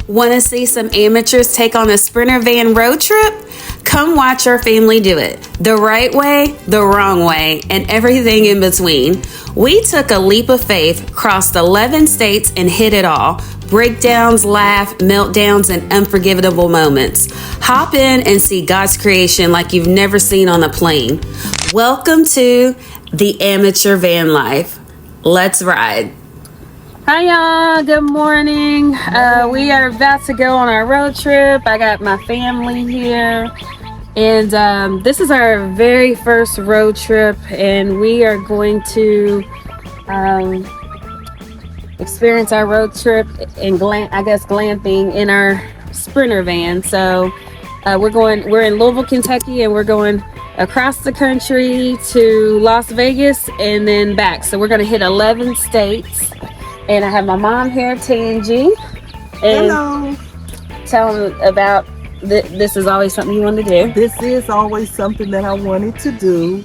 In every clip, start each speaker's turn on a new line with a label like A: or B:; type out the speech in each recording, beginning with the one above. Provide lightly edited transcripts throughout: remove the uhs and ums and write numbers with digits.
A: Want to see some amateurs take on a Sprinter van road trip? Come watch our family do it. The right way, the wrong way, and everything in between. We took a leap of faith, crossed 11 states, and hit it all. Breakdowns, laugh, meltdowns, and unforgettable moments. Hop in and see God's creation like you've never seen on a plane. Welcome to the Amateur Van Life. Let's ride. Hi y'all, good morning. We are about to go on our road trip. I got my family here, and this is our very first road trip, and we are going to experience our road trip in glamping in our Sprinter van. So we're in Louisville, Kentucky, and we're going across the country to Las Vegas and then back. So we're going to hit 11 states. And I have my mom here, Tangie. And
B: hello.
A: Tell them about this is always something you want to do.
B: This is always something that I wanted to do.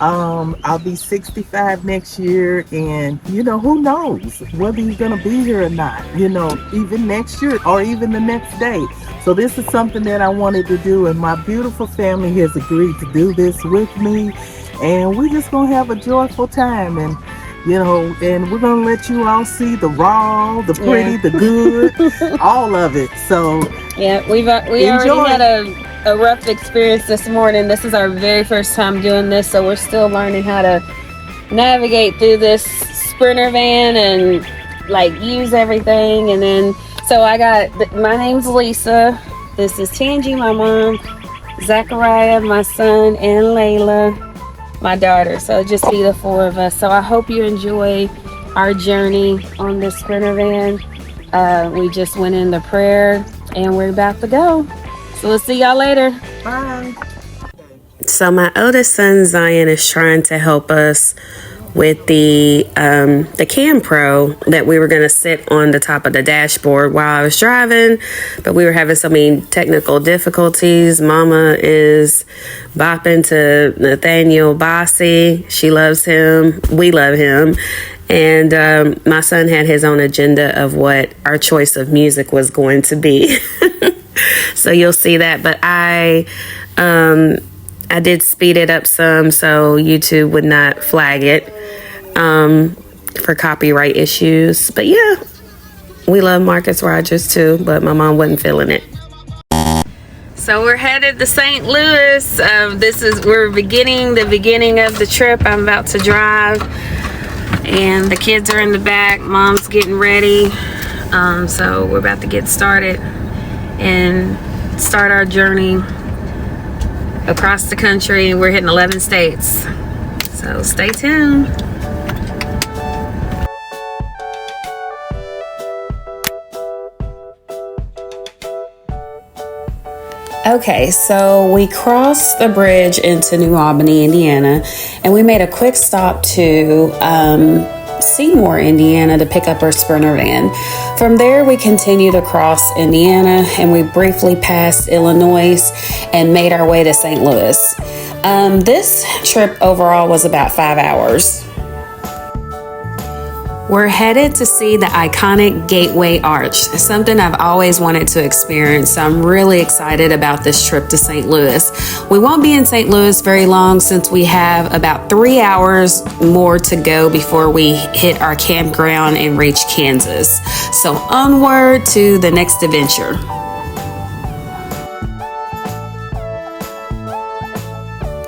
B: I'll be 65 next year, and who knows whether you're gonna be here or not, even next year or even the next day. So this is something that I wanted to do, and my beautiful family has agreed to do this with me, and we're just gonna have a joyful time, and and we're gonna let you all see the raw, the pretty, the good, all of it. So
A: yeah, we already had a rough experience this morning. This is our very first time doing this, so we're still learning how to navigate through this Sprinter van and use everything. And then so my name's Lisa. This is Tangie, my mom, Zachariah, my son, and Layla, my daughter. So just be the four of us. So I hope you enjoy our journey on this Sprinter van. We just went into prayer and we're about to go. So we'll see y'all later.
B: bye.
A: So my oldest son Zion is trying to help us with the Cam Pro that we were going to sit on the top of the dashboard while I was driving, but we were having so many technical difficulties. Mama is bopping to Nathaniel Bossy. She loves him. We love him. And my son had his own agenda of what our choice of music was going to be. So you'll see that. But I did speed it up some so YouTube would not flag it for copyright issues. But yeah, we love Marcus Rogers too, but my mom wasn't feeling it. So we're headed to St. Louis. We're beginning of the trip. I'm about to drive, and the kids are in the back. Mom's getting ready. So we're about to get started and start our journey across the country. We're hitting 11 states. So stay tuned. Okay, so we crossed the bridge into New Albany, Indiana, and we made a quick stop to Seymour, Indiana to pick up our Sprinter van. From there, we continued across Indiana and we briefly passed Illinois and made our way to St. Louis. This trip overall was about 5 hours. We're headed to see the iconic Gateway Arch, something I've always wanted to experience, so I'm really excited about this trip to St. Louis. We won't be in St. Louis very long since we have about 3 hours more to go before we hit our campground and reach Kansas. So onward to the next adventure.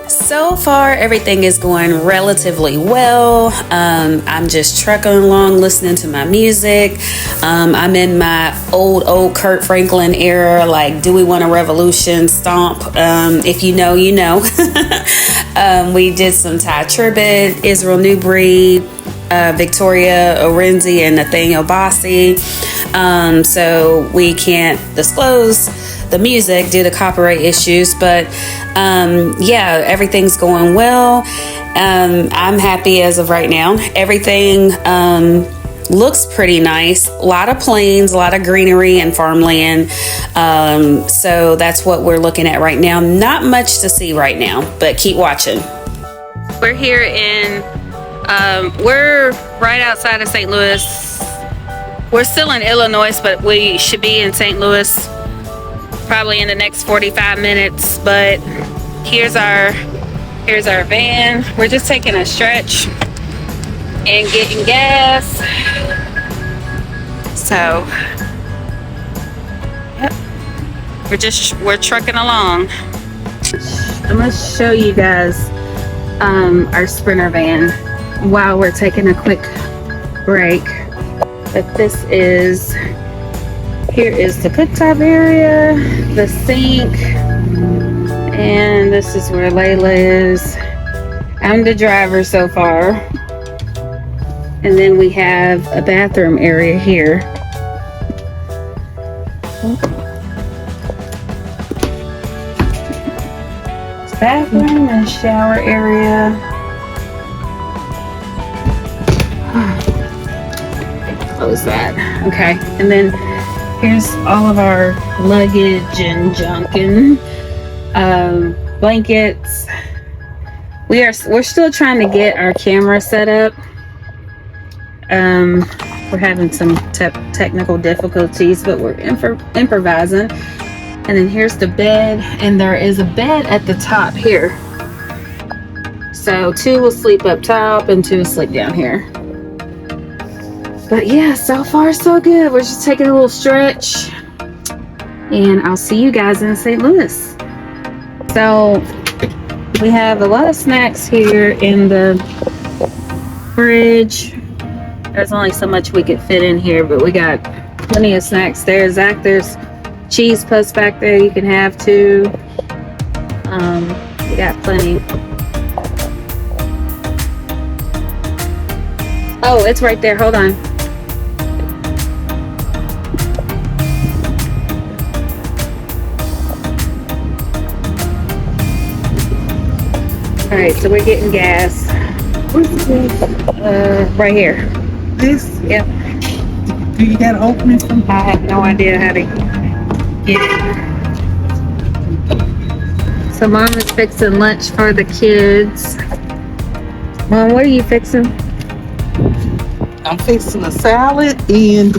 A: So far, everything is going relatively well. I'm just trucking along, listening to my music. I'm in my old Kurt Franklin era, like Do We Want a Revolution, Stomp. If you know, you know. We did some Ty Tribbett, Israel New Breed, Victoria Orenzi, and Nathaniel Bossy. So we can't disclose the music due to copyright issues, but yeah, everything's going well. I'm happy as of right now. Everything looks pretty nice. A lot of plains, a lot of greenery and farmland. So that's what we're looking at right now. Not much to see right now, but keep watching. We're here we're right outside of St. Louis. We're still in Illinois, but we should be in St. Louis probably in the next 45 minutes. But here's our van. We're just taking a stretch and getting gas. So, yep, we're trucking along. I'm gonna show you guys our Sprinter van while we're taking a quick break. But here is the cooktop area, the sink, and this is where Layla is. I'm the driver so far. And then we have a bathroom area here. Bathroom and shower area. Close that. Okay, and then here's all of our luggage and junk and blankets. We're still trying to get our camera set up. We're having some technical difficulties, but we're improvising. And then here's the bed, and there is a bed at the top here. So 2 will sleep up top and 2 will sleep down here. But yeah, so far so good. We're just taking a little stretch, and I'll see you guys in St. Louis. So we have a lot of snacks here in the fridge. There's only so much we could fit in here, but we got plenty of snacks there. Zach, there's cheese puffs back there you can have too. We got plenty. Oh, it's right there. Hold on. All right, so we're getting gas.
B: Where's the
A: Right here.
B: This?
A: Yep.
B: Do you got to open it from?
A: I have no idea how to get it. So Mom is fixing lunch for the kids. Mom, what are you fixing?
B: I'm fixing a salad, and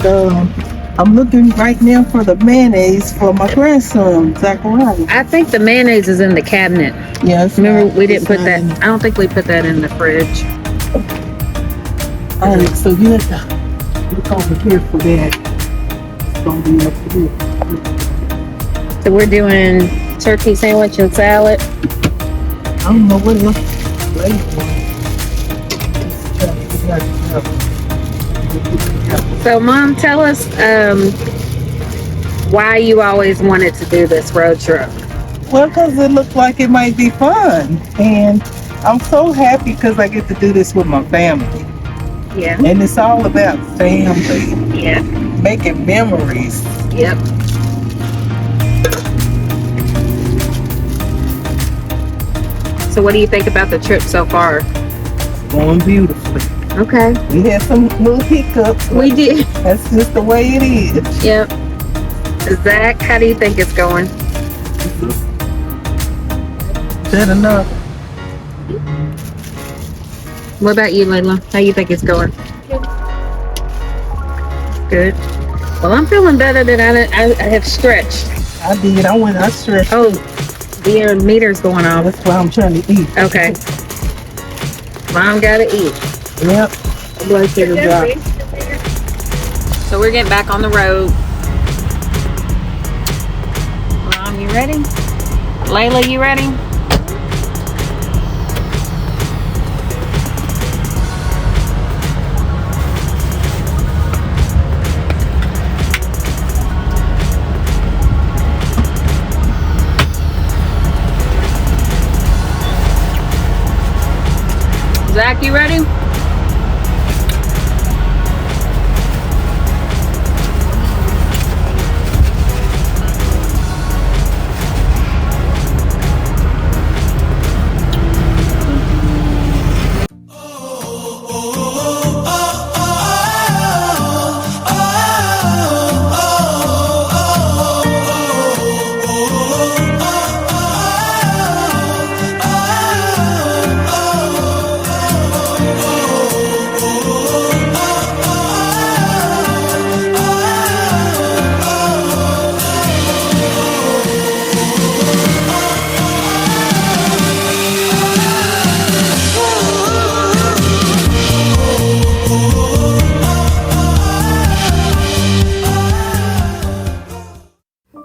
B: I'm looking right now for the mayonnaise for my grandson, Zachariah.
A: I think the mayonnaise is in the cabinet.
B: Yes.
A: Remember, we didn't put that. I don't think we put that in the fridge.
B: All right, so you have to look over here for that. It's gonna be up here.
A: So we're doing turkey sandwich and salad.
B: I don't know what else.
A: So Mom, tell us why you always wanted to do this road trip.
B: Well, because it looked like it might be fun, and I'm so happy because I get to do this with my family.
A: Yeah.
B: And it's all about family.
A: Yeah.
B: Making memories.
A: Yep. So what do you think about the trip so far?
B: Going beautifully.
A: Okay.
B: We had some little hiccups.
A: We did.
B: That's just the way it is.
A: Yep. Zach, how do you think it's going?
B: Good enough.
A: What about you, Layla? How you think it's going? Good. Well, I'm feeling better than I have stretched.
B: I did. I stretched.
A: Oh, your meter's going off.
B: That's why I'm trying to eat.
A: Okay. Mom gotta eat.
B: Yep. Blood sugar drop.
A: So we're getting back on the road. Mom, you ready? Layla, you ready? Zach, you ready?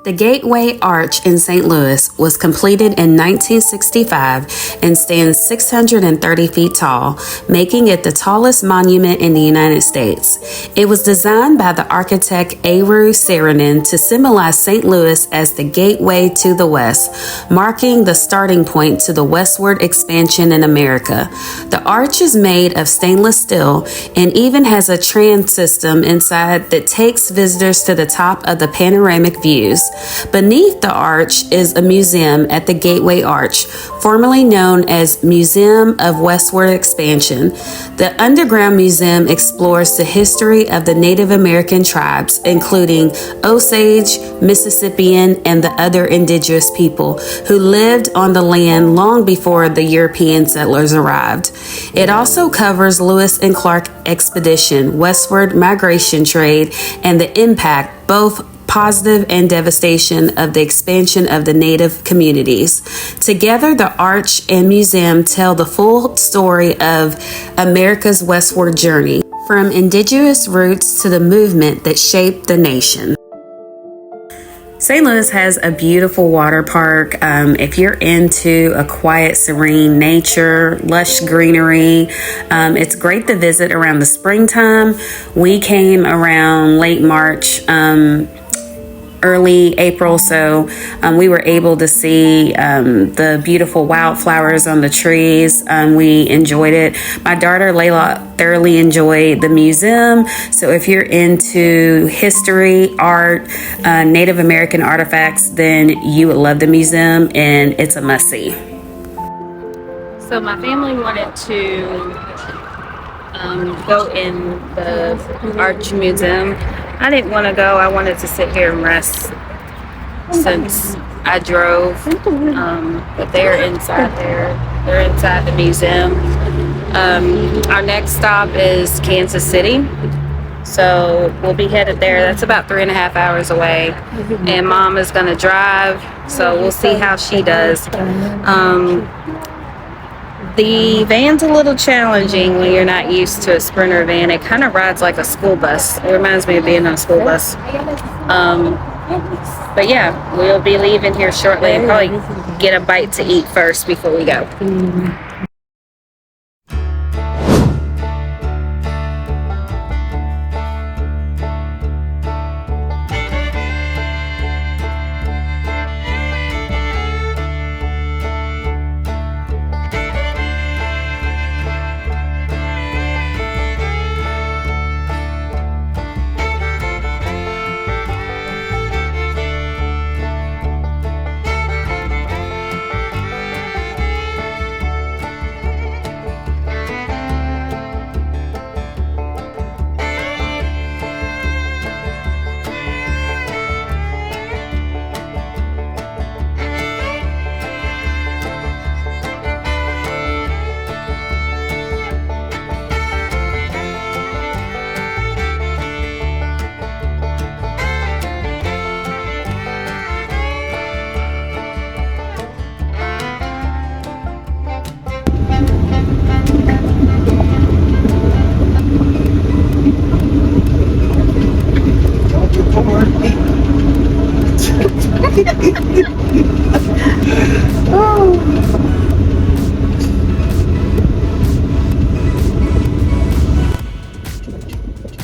A: The Gateway Arch in St. Louis was completed in 1965 and stands 630 feet tall, making it the tallest monument in the United States. It was designed by the architect Aru Saarinen to symbolize St. Louis as the gateway to the West, marking the starting point to the westward expansion in America. The arch is made of stainless steel and even has a tram system inside that takes visitors to the top of the panoramic views. Beneath the arch is a museum at the Gateway Arch, formerly known as Museum of Westward Expansion. The underground museum explores the history of the Native American tribes, including Osage, Mississippian, and the other indigenous people who lived on the land long before the European settlers arrived. It also covers Lewis and Clark expedition, westward migration trade, and the impact, both positive and devastation, of the expansion of the native communities. Together, the arch and museum tell the full story of America's westward journey, from indigenous roots to the movement that shaped the nation. St. Louis has a beautiful water park. If you're into a quiet, serene nature, lush greenery, it's great to visit around the springtime. We came around late March, early April, so we were able to see the beautiful wildflowers on the trees. We enjoyed it. My daughter Layla thoroughly enjoyed the museum, so if you're into history, art, Native American artifacts, then you would love the museum, and it's a must-see. So my family wanted to go in the Arch Museum. I didn't want to go. I wanted to sit here and rest since I drove. But they're inside there. They're inside the museum. Our next stop is Kansas City. So we'll be headed there. That's about 3.5 hours away. And Mom is going to drive. So we'll see how she does. The van's a little challenging when you're not used to a Sprinter van. It kind of rides like a school bus. It reminds me of being on a school bus. But yeah, we'll be leaving here shortly and probably get a bite to eat first before we go.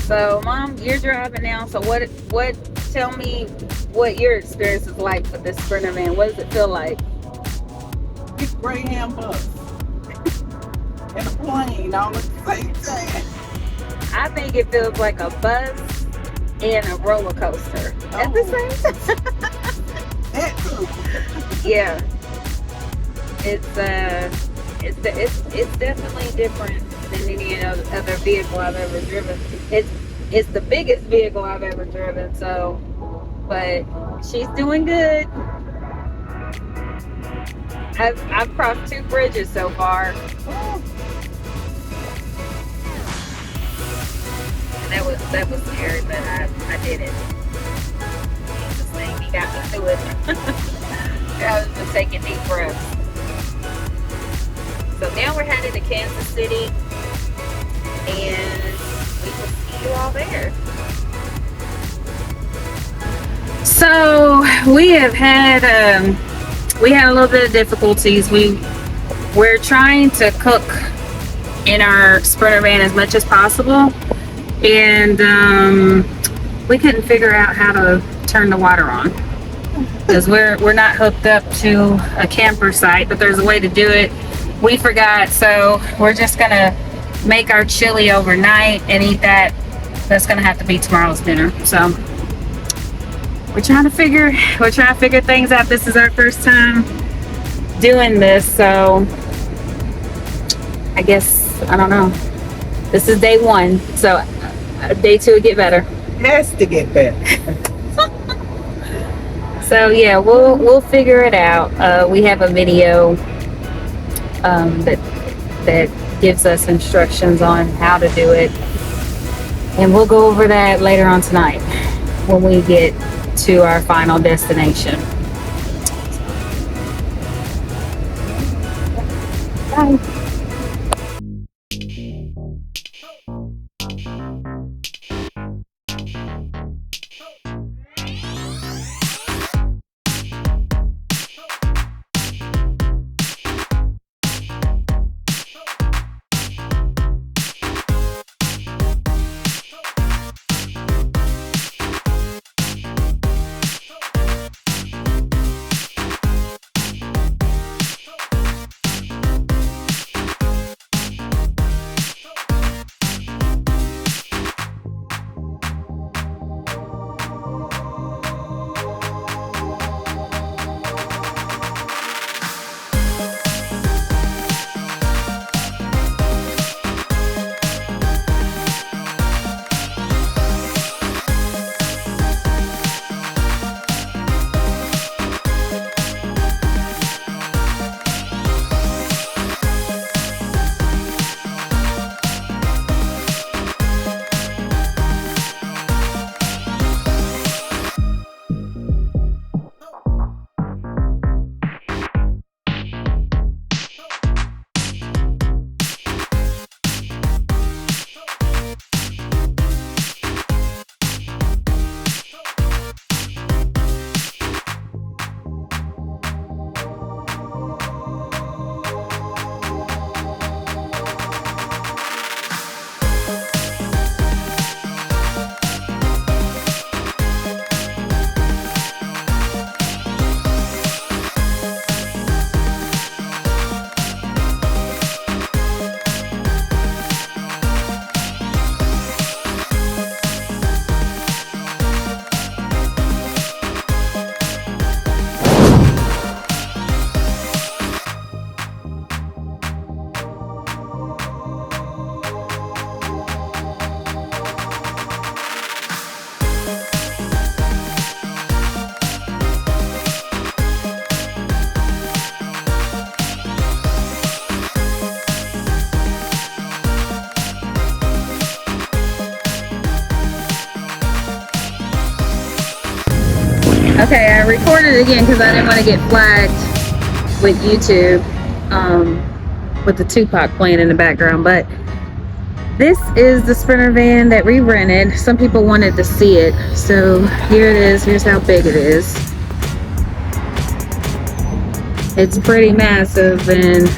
A: So, Mom, you're driving now. So, tell me what your experience is like with this Sprinter van. What does it feel like?
B: It's Greyhound bus and a plane all at the same time.
A: I think it feels like a bus and a roller coaster at the same time.
B: That too.
A: Yeah, it's definitely different than any other vehicle I've ever driven. It's the biggest vehicle I've ever driven. So, but she's doing good. I've crossed 2 bridges so far. That was scary, but I did it. This thing, he got me through it. I was just taking deep breaths. So now we're headed to Kansas City, and we will see you all there. So we have had we had a little bit of difficulties. We're trying to cook in our Sprinter van as much as possible, and we couldn't figure out how to turn the water on because we're not hooked up to a camper site, but there's a way to do it. We forgot, so we're just gonna make our chili overnight and eat that. That's gonna have to be tomorrow's dinner. So we're trying to figure things out. This is our first time doing this, so I guess, I don't know. This is day one, so day two will get better.
B: Has to get better.
A: So yeah, we'll figure it out. We have a video that gives us instructions on how to do it, and we'll go over that later on tonight when we get to our final destination. Bye. Okay, I recorded it again because I didn't want to get flagged with YouTube with the Tupac playing in the background. But this is the Sprinter van that we rented. Some people wanted to see it, so here it is. Here's how big it is. It's pretty massive, and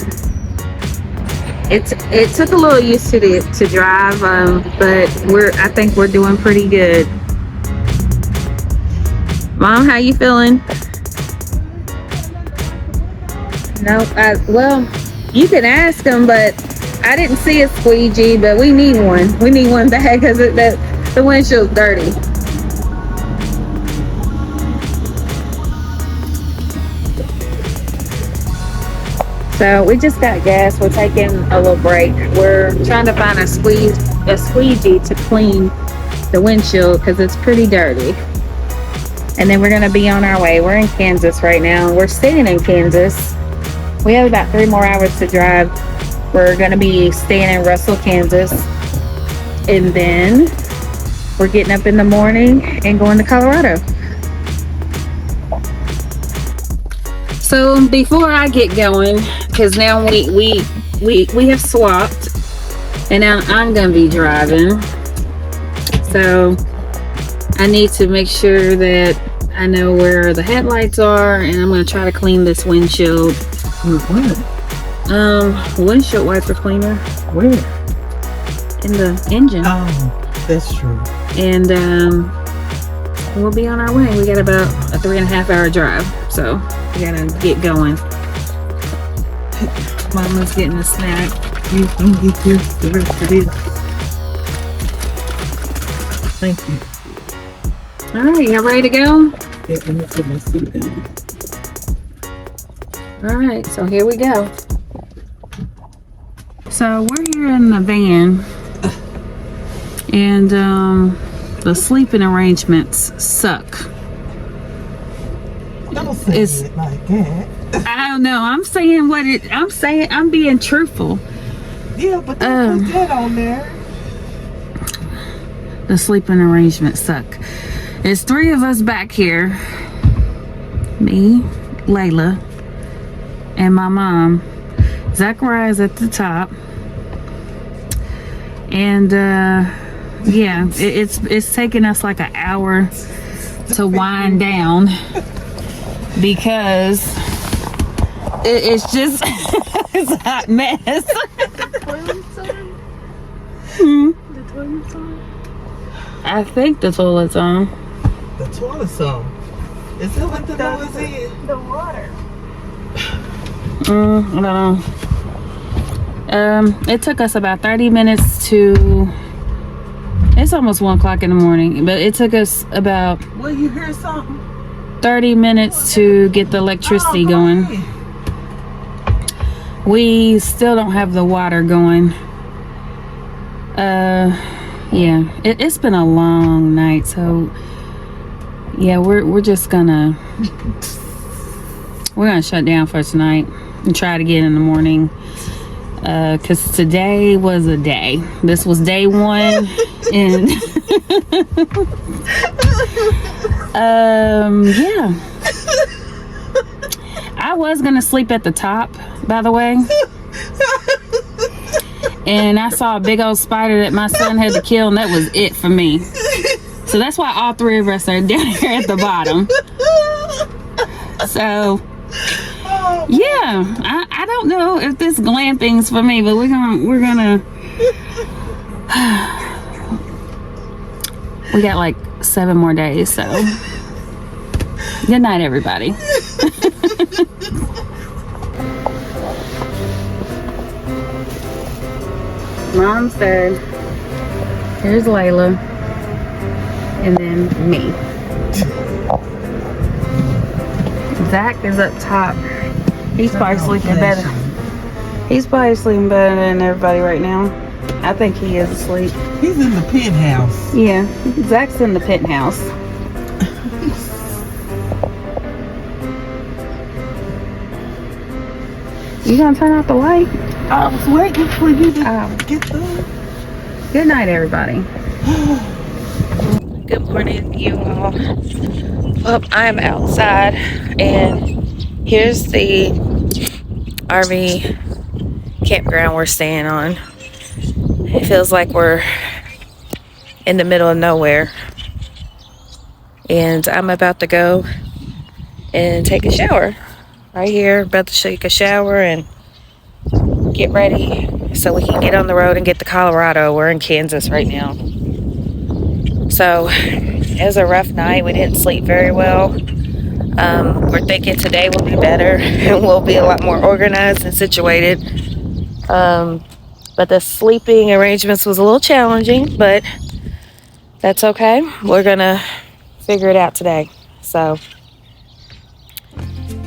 A: it took a little used to drive, but I think we're doing pretty good. Mom, how you feeling? No, well, you can ask them, but I didn't see a squeegee, but we need one. We need one bad because the windshield's dirty. So we just got gas. We're taking a little break. We're trying to find a squeegee to clean the windshield because it's pretty dirty. And then we're going to be on our way. We're in Kansas right now. We're staying in Kansas. We have about 3 more hours to drive. We're going to be staying in Russell, Kansas. And then we're getting up in the morning and going to Colorado. So before I get going, because now we have swapped, and now I'm going to be driving. So I need to make sure that
C: I know where the headlights are, and I'm gonna try to clean this windshield.
B: With what?
C: Windshield wiper cleaner
B: Where?
C: in the engine.
B: Oh, that's true.
C: And we'll be on our way. We got about a 3.5 hour drive, so we gotta get going. Mama's getting a snack.
B: You can get this, the rest of this. Thank you.
C: All right, y'all ready to go?
B: Yeah, let me put my seat down.
C: All right, so here we go. So we're here in the van, and the sleeping arrangements suck.
B: Don't say it like that.
C: I don't know. I'm saying what it. I'm saying. I'm being truthful.
B: Yeah, but don't put that on there.
C: The sleeping arrangements suck. There's 3 of us back here. Me, Layla, and my mom. Zachariah's at the top. And yeah, it's taking us like an hour to wind down because it's just it's a hot mess.
A: The toilet's on?
C: I think the toilet's on.
B: The toilet's on. Is that what the noise is?
A: The water.
C: I don't know. It took us about 30 minutes to. It's almost 1 o'clock in the morning, but it took us about
B: Well, you hear something?
C: 30 minutes to get the electricity going. We still don't have the water going. Yeah, it's been a long night, so yeah, we're just gonna shut down for tonight and try to get in the morning. Cause today was a day. This was day 1, and yeah. I was gonna sleep at the top, by the way. And I saw a big old spider that my son had to kill, and that was it for me. So that's why all 3 of us are down here at the bottom. So yeah, I don't know if this glamping's for me, but we're gonna we got like 7 more days, so good night, everybody. Mom's dead. Here's Layla. And then me. Zach is up top. He's probably sleeping better. He's probably sleeping better than everybody right now. I think he is asleep.
B: He's in the penthouse.
C: Yeah, Zach's in the penthouse. You gonna turn off the light?
B: I was waiting for you to get through.
C: Good night, everybody. Good morning, you all. Well, I'm outside, and here's the RV campground we're staying on. It feels like we're in the middle of nowhere. And I'm about to go and take a shower. Right here, about to take a shower and get ready so we can get on the road and get to Colorado. We're in Kansas right now. So it was a rough night. We didn't sleep very well. We're thinking today will be better and we'll be a lot more organized and situated. But the sleeping arrangements was a little challenging, but that's okay. We're gonna figure it out today. So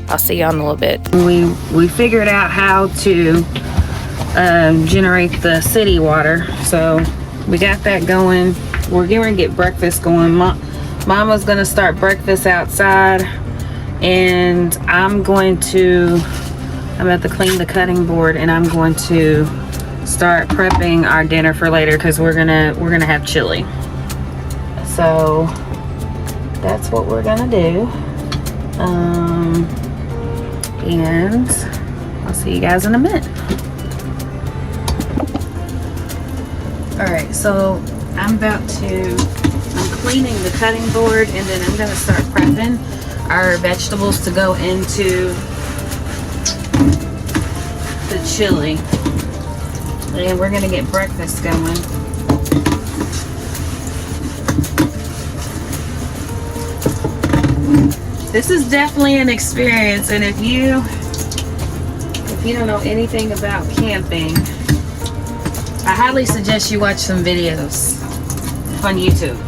C: I'll see you in a little bit. We figured out how to generate the city water, so we got that going. We're getting ready to get breakfast going. Mama's gonna start breakfast outside, and I'm about to clean the cutting board, and I'm going to start prepping our dinner for later because we're gonna have chili. So that's what we're gonna do. And I'll see you guys in a minute. Alright, so I'm cleaning the cutting board, and then I'm gonna start prepping our vegetables to go into the chili. And we're gonna get breakfast going. This is definitely an experience, and if you don't know anything about camping, I highly suggest you watch some videos on YouTube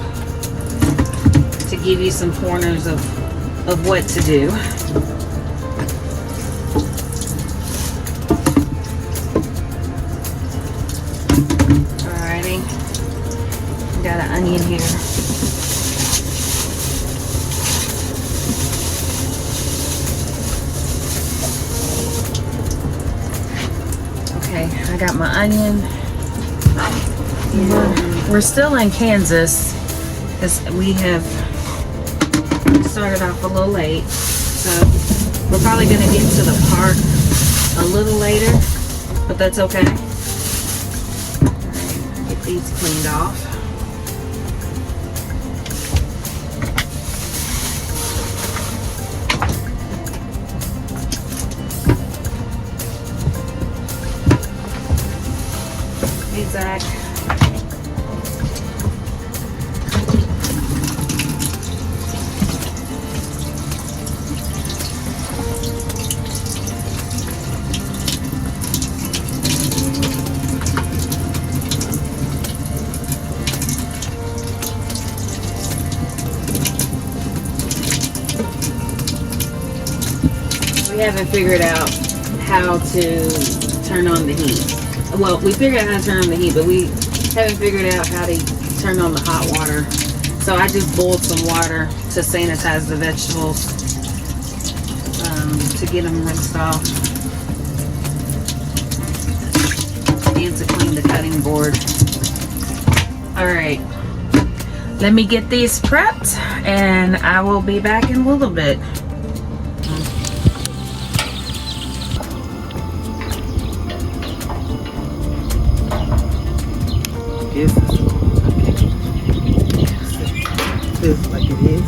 C: to give you some pointers of what to do. Alrighty, got an onion here. Okay, I got my onion. We're still in Kansas because we have started off a little late, so we're probably going to get to the park a little later, but that's okay. Alright, get these cleaned off. Hey Zach. We haven't figured out how to turn on the heat. Well, we figured out how to turn on the heat, but we haven't figured out how to turn on the hot water. So I just boiled some water to sanitize the vegetables, to get them rinsed off, and to clean the cutting board. All right, let me get these prepped, and I will be back in a little bit.
B: Yes. Okay. Feels like it is.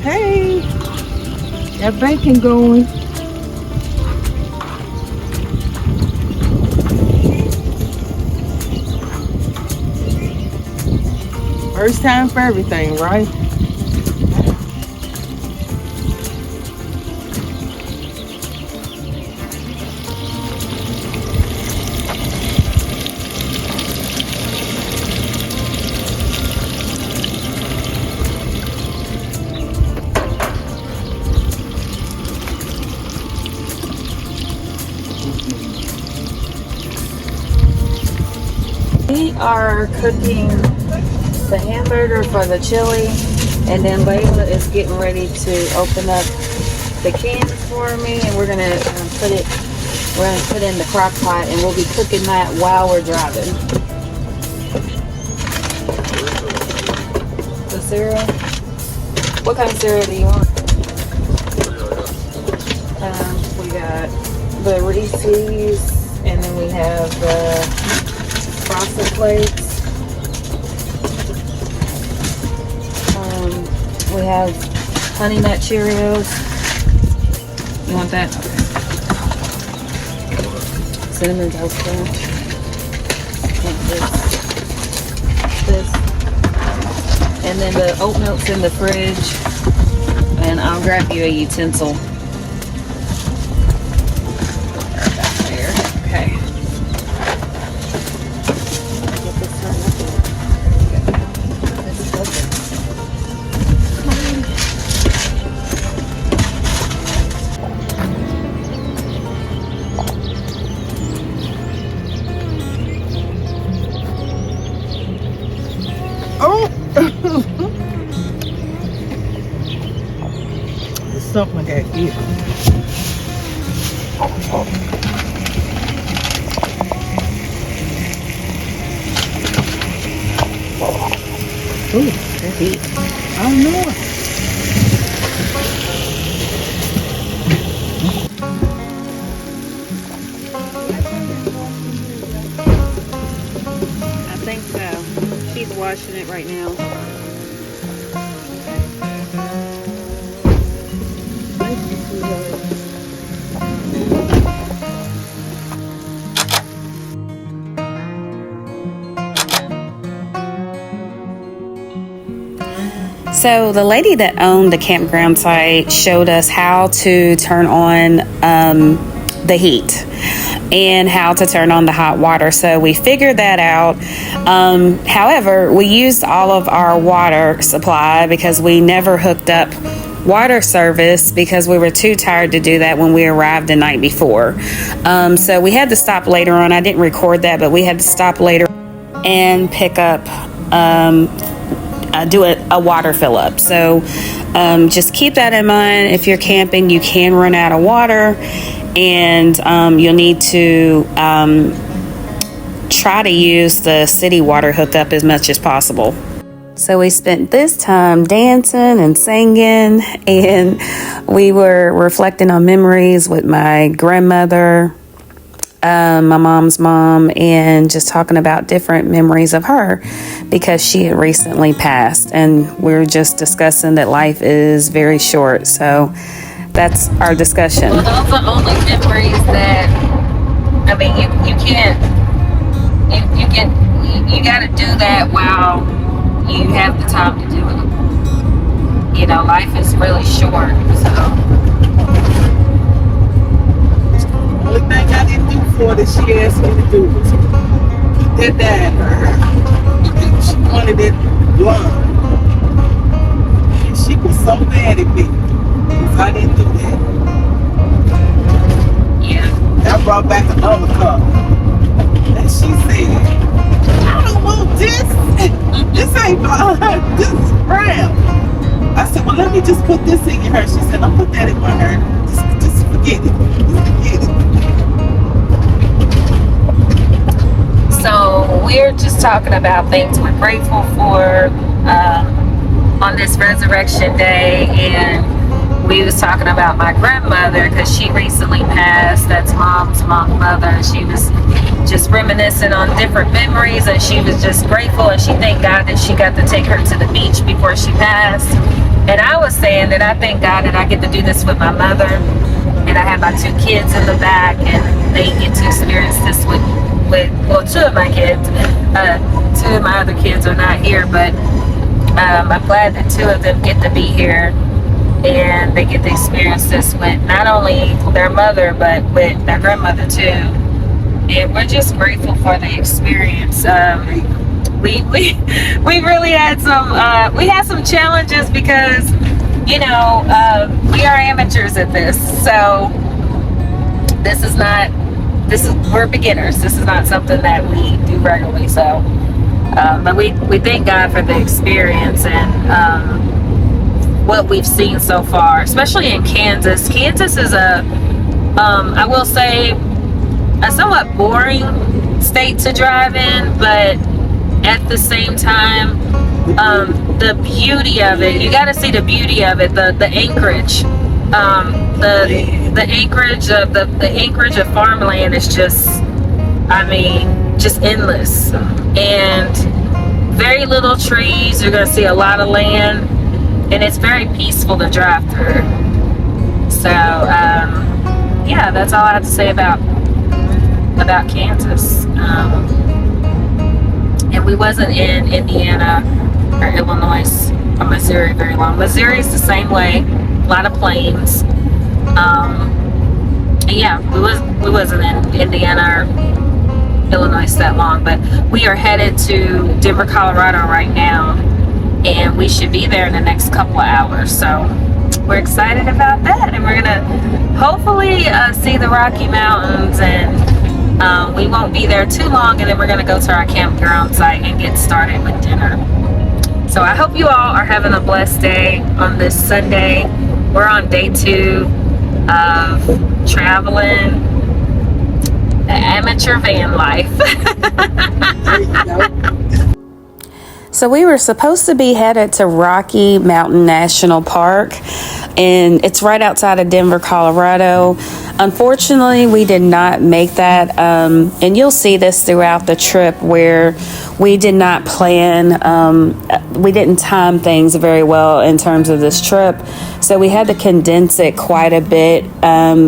B: Hey, that bacon going. First time for everything, right?
C: We are cooking the hamburger for the chili, and then Layla is getting ready to open up the cans for me, and we're gonna put it in the crock pot, and we'll be cooking that while we're driving. The cereal? What kind of cereal do you want? We got the Reese's, and then we have the Frosted Flakes. We have Honey Nut Cheerios. You want that? Cinnamon Toast Crunch. This. And then the oat milk's in the fridge. And I'll grab you a utensil. Back there. Okay. Get this turned up here. This is open.
B: Oh! There's something I gotta get. Ooh, that's it. I don't know.
C: washing it right now. So the lady that owned the campground site showed us how to turn on the heat and how to turn on the hot water. So we figured that out. However, we used all of our water supply because we never hooked up water service because we were too tired to do that when we arrived the night before. So we had to stop later on. I didn't record that, but we had to stop later and pick up do a water fill up. So just keep that in mind. If you're camping, you can run out of water, and you'll need to try to use the city water hookup as much as possible. So we spent this time dancing and singing, and we were reflecting on memories with my grandmother, my mom's mom, and just talking about different memories of her because she had recently passed, and we were just discussing that life is very short. So that's our discussion. Well, those are only memories that, I mean, you gotta do that while you have the time to do it. You know, life is really short, so.
B: The only thing I didn't do for that she asked me to do was put that dad for her. She wanted it blonde. And she was so mad at me because I didn't do that.
C: Yeah.
B: I brought back another cup. And she said, I don't want this. This ain't blonde. This is brown. I said, well, let me just put this in your hair. She said, don't put that in my hair. Just forget it. Just forget it.
C: So we're just talking about things we're grateful for on this Resurrection Day, and we was talking about my grandmother because she recently passed. That's mom's mother. She was just reminiscing on different memories, and she was just grateful, and she thanked God that she got to take her to the beach before she passed. And I was saying that I thank God that I get to do this with my mother, and I have my two kids in the back, and they get to experience this with well, two of my kids. Two of my other kids are not here, but I'm glad that two of them get to be here, and they get to experience this with not only their mother, but with their grandmother too. And we're just grateful for the experience. We really had some challenges because, you know, we are amateurs at this, so we're beginners. This is not something that we do regularly. So, but we thank God for the experience and what we've seen so far, especially in Kansas. Kansas is I will say, a somewhat boring state to drive in, but at the same time, the beauty of it, you got to see the beauty of it, the acreage. The acreage of farmland is just, I mean, just endless, and very little trees. You're gonna see a lot of land, and it's very peaceful to drive through. So yeah, that's all I have to say about Kansas. And we wasn't in Indiana or Illinois or Missouri very long. Missouri is the same way, a lot of plains. Yeah, we wasn't in Indiana or Illinois that long, but we are headed to Denver, Colorado right now, and we should be there in the next couple of hours. So we're excited about that, and we're gonna hopefully see the Rocky Mountains, and we won't be there too long, and then we're gonna go to our campground site and get started with dinner. So I hope you all are having a blessed day on this Sunday. We're on day 2 of traveling the amateur van life.
A: So we were supposed to be headed to Rocky Mountain National Park, and it's right outside of Denver, Colorado. Unfortunately, we did not make that, and you'll see this throughout the trip where we did not plan, we didn't time things very well in terms of this trip, so we had to condense it quite a bit.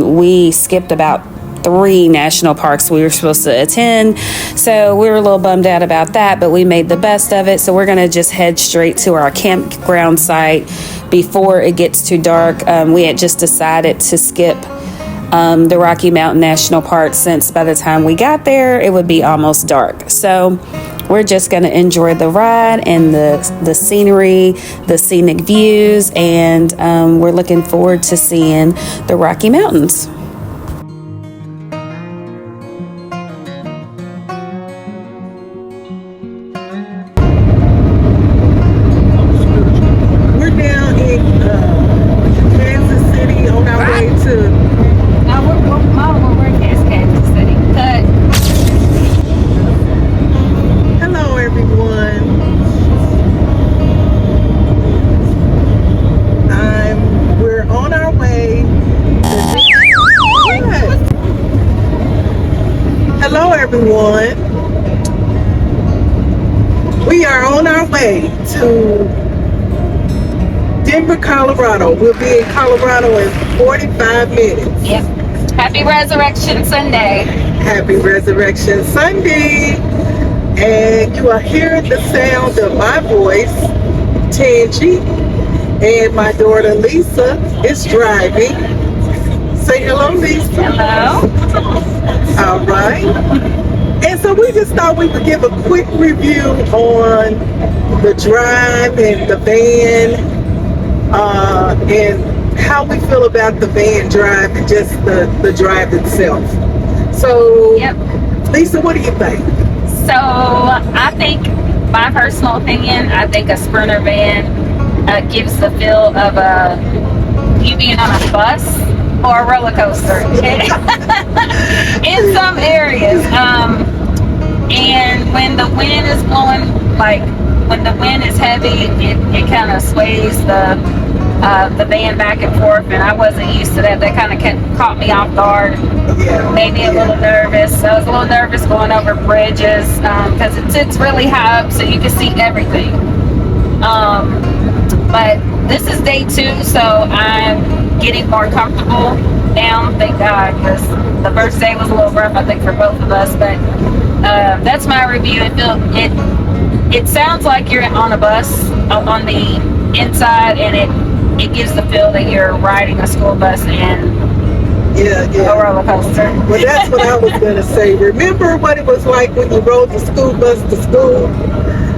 A: We skipped about 3 national parks we were supposed to attend, so we were a little bummed out about that, but we made the best of it. So we're going to just head straight to our campground site before it gets too dark. We had just decided to skip the Rocky Mountain National Park, since by the time we got there it would be almost dark. So we're just going to enjoy the ride and the scenery, the scenic views, and we're looking forward to seeing the Rocky Mountains.
B: Everyone, we are on our way to Denver, Colorado. We'll be in Colorado in 45 minutes.
C: Yep. Happy Resurrection Sunday.
B: Happy Resurrection Sunday. And you are hearing the sound of my voice, Tangi, and my daughter Lisa is driving. Say hello, Lisa.
C: Hello.
B: All right. And so we just thought we would give a quick review on the drive and the van, and how we feel about the van drive and just the drive itself. So,
C: yep.
B: Lisa, what do you think?
C: So, I think, my personal opinion, I think a Sprinter van gives the feel of you being on a bus or a roller coaster in some areas. And when the wind is blowing, like when the wind is heavy, it kind of sways the van back and forth, and I wasn't used to that. That kind of caught me off guard.
B: Yeah.
C: Made me a little nervous. I was a little nervous going over bridges because it sits really high up so you can see everything. But this is day 2, so I'm getting more comfortable now, thank God, because the first day was a little rough, I think, for both of us. But that's my review. It sounds like you're on a bus on the inside, and it gives the feel that you're riding a school bus and a roller coaster.
B: Well, that's what I was going to say. Remember what it was like when you rode the school bus to school?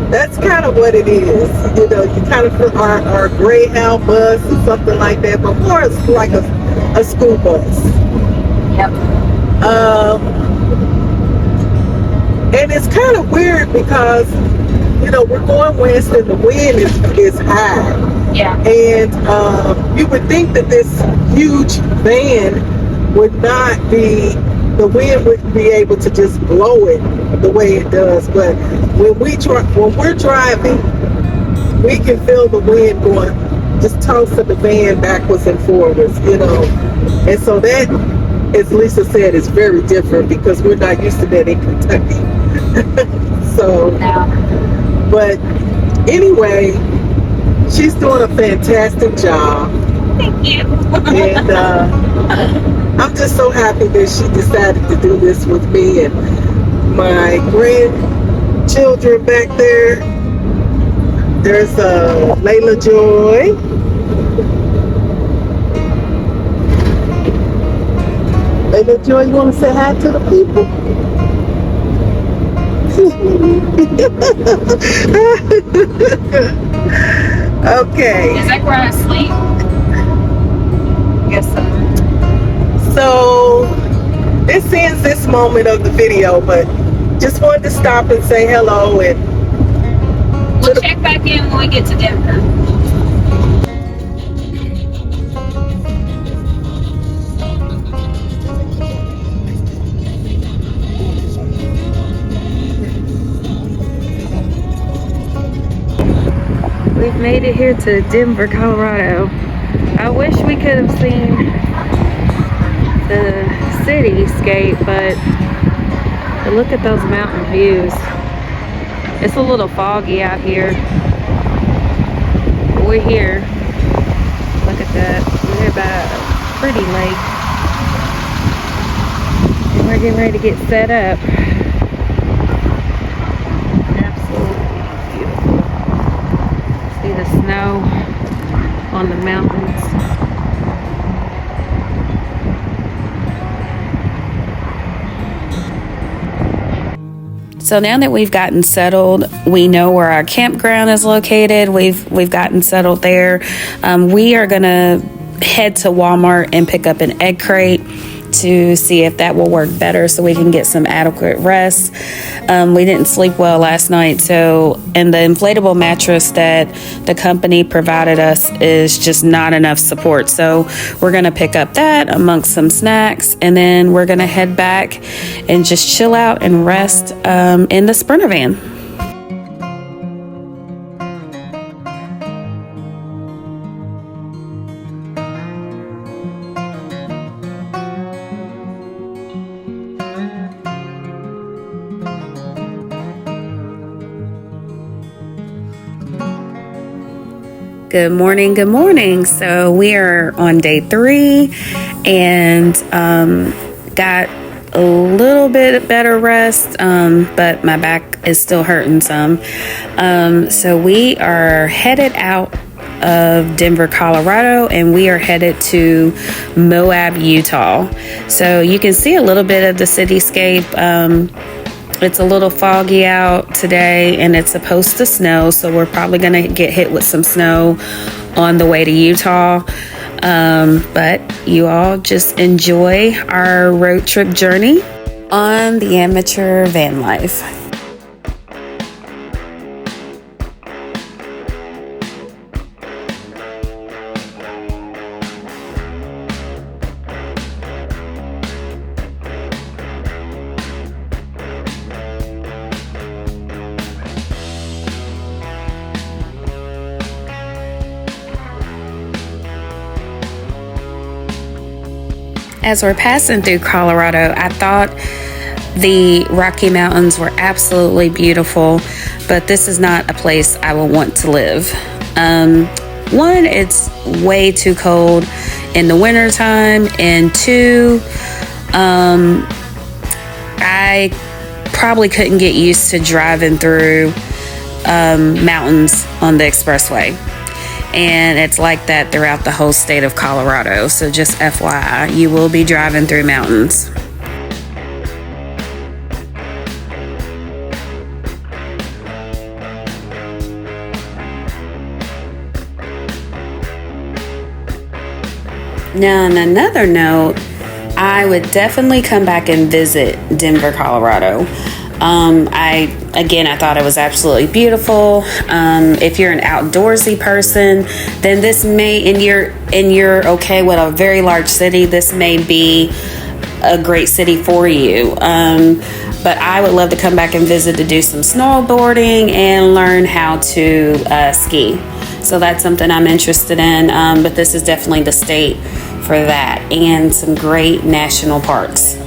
B: That's kind of what it is. You know, you kind of feel our Greyhound bus or something like that, but more it's like a school bus.
C: Yep.
B: And it's kind of weird because, you know, we're going west and the wind is high.
C: Yeah.
B: And you would think that this huge van would not be, the wind wouldn't be able to just blow it the way it does. But when we're driving, we can feel the wind going, just tossing the van backwards and forwards, you know. And so that, as Lisa said, is very different because we're not used to that in Kentucky. So, but anyway, she's doing a fantastic job.
C: Thank you.
B: And I'm just so happy that she decided to do this with me and my grandchildren back there. There's Layla Joy. Layla Joy, you want to say hi to the people? Okay.
C: Is that where I sleep? Yes, sir.
B: So this ends this moment of the video, but just wanted to stop and say hello, and
C: we'll check back in when we get to Denver. Made it here to Denver, Colorado. I wish we could have seen the cityscape, but look at those mountain views. It's a little foggy out here. But we're here. Look at that. We're by a pretty lake. And we're getting ready to get set up. Absolutely beautiful. See the snow on the mountains. So now that we've gotten settled, we know where our campground is located. We've gotten settled there. We are gonna head to Walmart and pick up an egg crate to see if that will work better so we can get some adequate rest. We didn't sleep well last night, and the inflatable mattress that the company provided us is just not enough support. So we're gonna pick up that amongst some snacks, and then we're gonna head back and just chill out and rest in the Sprinter van. Good morning, good morning. So we are on day 3 and got a little bit better rest, but my back is still hurting some. So we are headed out of Denver, Colorado, and we are headed to Moab, Utah. So you can see a little bit of the cityscape. It's a little foggy out today and it's supposed to snow, so we're probably going to get hit with some snow on the way to Utah. But you all just enjoy our road trip journey on the amateur van life. As we're passing through Colorado, I thought the Rocky Mountains were absolutely beautiful, but this is not a place I would want to live. One, it's way too cold in the wintertime, and 2, I probably couldn't get used to driving through mountains on the expressway. And it's like that throughout the whole state of Colorado. So just FYI, you will be driving through mountains. Now, on another note, I would definitely come back and visit Denver, Colorado. I thought it was absolutely beautiful. If you're an outdoorsy person, then this may, and you're okay with a very large city, this may be a great city for you. But I would love to come back and visit to do some snowboarding and learn how to ski. So that's something I'm interested in. But this is definitely the state for that, and some great national parks.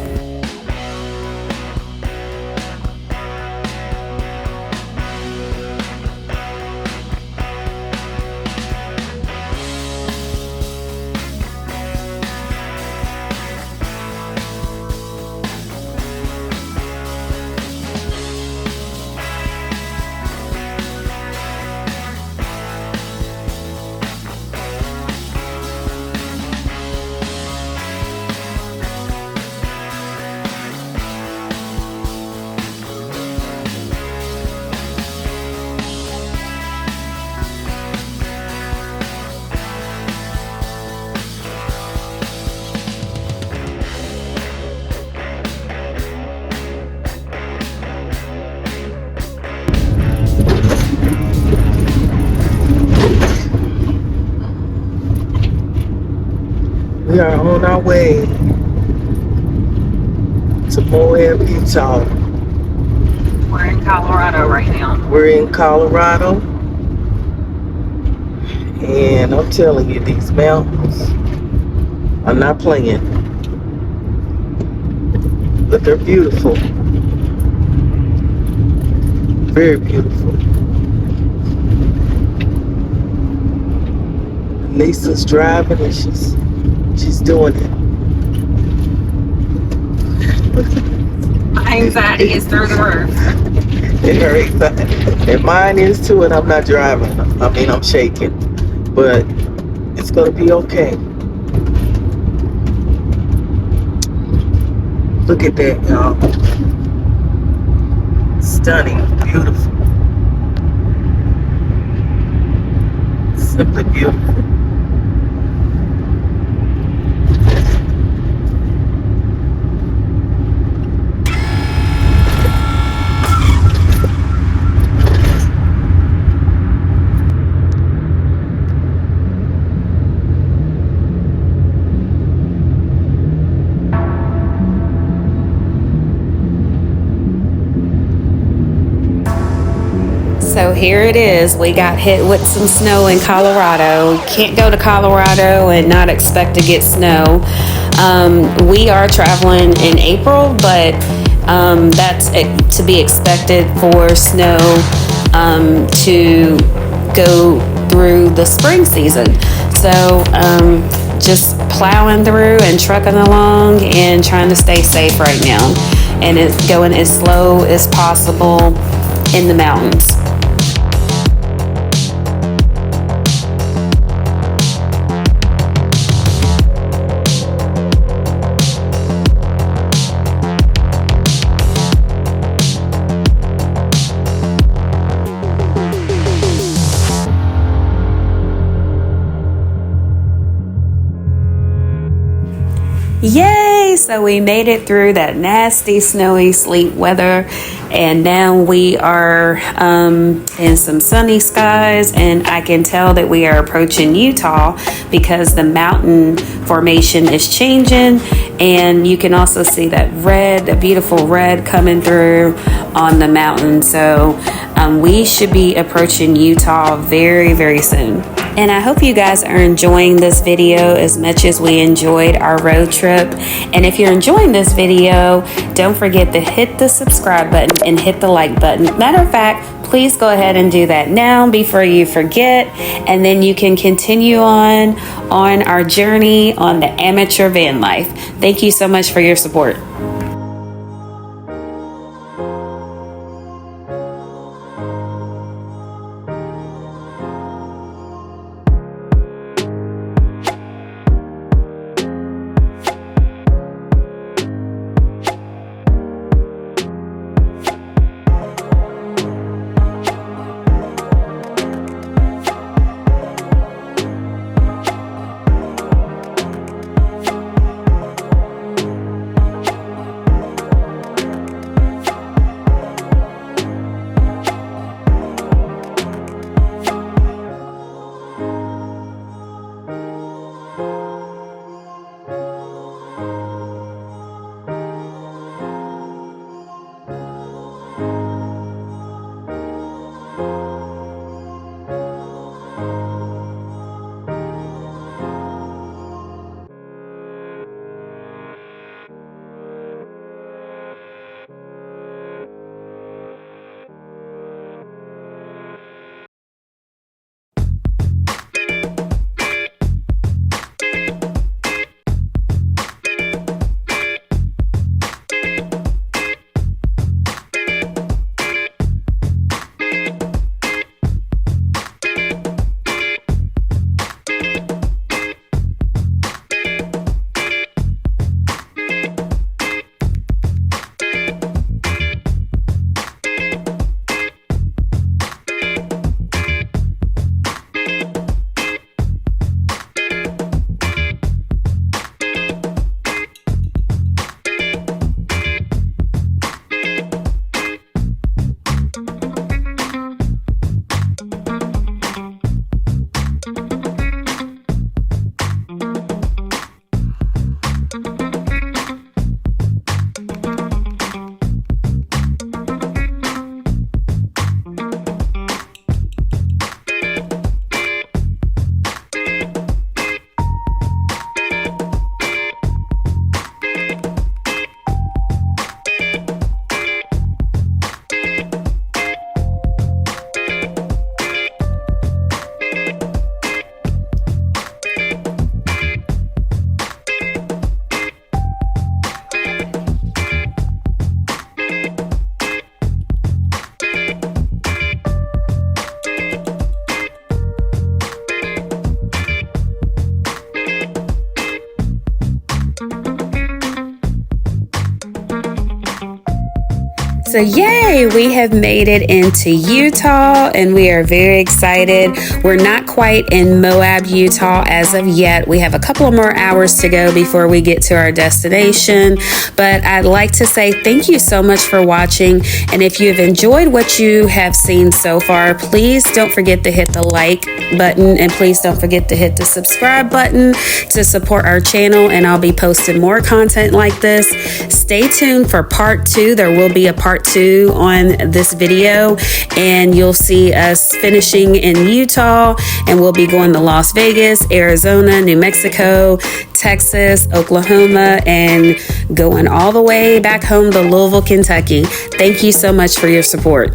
B: We are on our way to Moab, Utah.
C: We're in Colorado right now.
B: We're in Colorado. And I'm telling you, these mountains are not playing, but they're beautiful. Very beautiful. Lisa's driving and she's doing it.
C: My anxiety is through the roof.
B: And her anxiety, and mine is too. And I'm not driving. I mean, I'm shaking, but it's gonna be okay. Look at that, y'all. Stunning, beautiful, simply beautiful.
A: So here it is. We got hit with some snow in Colorado. Can't go to Colorado and not expect to get snow. We are traveling in April, but that's to be expected for snow to go through the spring season. So just plowing through and trucking along and trying to stay safe right now. And it's going as slow as possible in the mountains. Yay! So we made it through that nasty, snowy, sleet weather, and now we are in some sunny skies, and I can tell that we are approaching Utah because the mountain formation is changing, and you can also see that red, a beautiful red coming through on the mountain. So we should be approaching Utah very, very soon. And I hope you guys are enjoying this video as much as we enjoyed our road trip. And if you're enjoying this video, don't forget to hit the subscribe button and hit the like button. Matter of fact, please go ahead and do that now before you forget. And then you can continue on our journey on the amateur van life. Thank you so much for your support. So yay, we have made it into Utah and we are very excited. We're not quite in Moab, Utah as of yet. We have a couple of more hours to go before we get to our destination. But I'd like to say thank you so much for watching. And if you've enjoyed what you have seen so far, please don't forget to hit the like button and please don't forget to hit the subscribe button to support our channel, and I'll be posting more content like this. Stay tuned for part 2. There will be a part 2 on this video, and you'll see us finishing in Utah, and we'll be going to Las Vegas, Arizona, New Mexico, Texas, Oklahoma, and going all the way back home to Louisville, Kentucky. Thank you so much for your support.